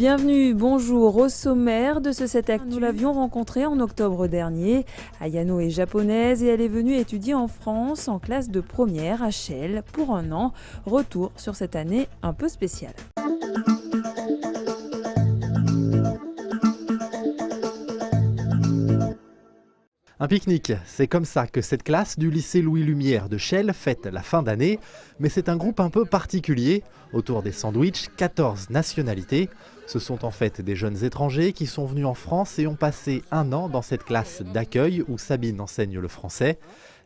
Bienvenue, bonjour. Au sommaire de ce 7 Actu, nous l'avions rencontrée en octobre dernier. Ayano est japonaise et elle est venue étudier en France en classe de première à Chelles pour un an. Retour sur cette année un peu spéciale. Un pique-nique, c'est comme ça que cette classe du lycée Louis Lumière de Chelles fête la fin d'année. Mais c'est un groupe un peu particulier. Autour des sandwichs, 14 nationalités. Ce sont en fait des jeunes étrangers qui sont venus en France et ont passé un an dans cette classe d'accueil où Sabine enseigne le français.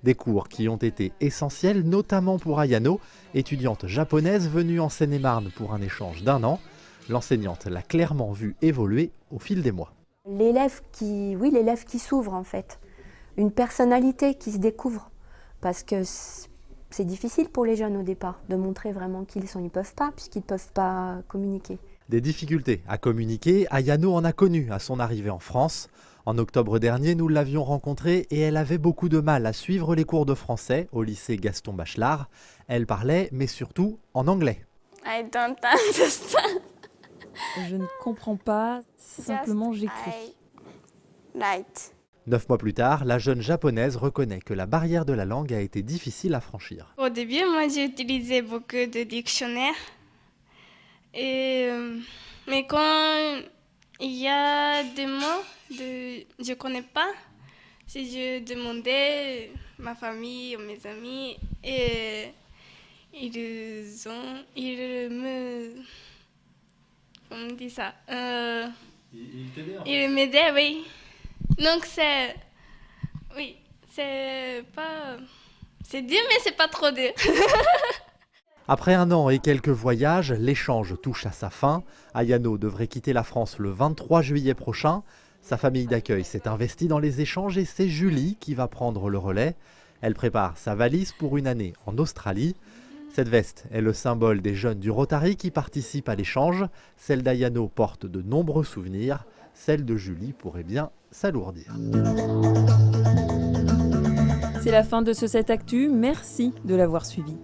Des cours qui ont été essentiels, notamment pour Ayano, étudiante japonaise venue en Seine-et-Marne pour un échange d'un an. L'enseignante l'a clairement vue évoluer au fil des mois. L'élève qui s'ouvre en fait. Une personnalité qui se découvre, parce que c'est difficile pour les jeunes au départ de montrer vraiment qui ils sont. Ils ne peuvent pas, puisqu'ils ne peuvent pas communiquer. Des difficultés à communiquer, Ayano en a connu à son arrivée en France. En octobre dernier, nous l'avions rencontrée et elle avait beaucoup de mal à suivre les cours de français au lycée Gaston Bachelard. Elle parlait, mais surtout en anglais. I don't understand. Je ne comprends pas, simplement j'écris. 9 mois plus tard, la jeune japonaise reconnaît que la barrière de la langue a été difficile à franchir. Au début, moi, j'ai utilisé beaucoup de dictionnaires. Mais quand il y a des mots que je ne connais pas, si je demandais à ma famille ou mes amis, et ils me... Comment on dit ça Ils m'aidaient, oui. Donc c'est... Oui, c'est pas... C'est dur, mais c'est pas trop dur. Après un an et quelques voyages, l'échange touche à sa fin. Ayano devrait quitter la France le 23 juillet prochain. Sa famille d'accueil s'est investie dans les échanges et c'est Julie qui va prendre le relais. Elle prépare sa valise pour une année en Australie. Cette veste est le symbole des jeunes du Rotary qui participent à l'échange. Celle d'Ayano porte de nombreux souvenirs. Celle de Julie pourrait bien s'alourdir. C'est la fin de ce 7 Actu. Merci de l'avoir suivi.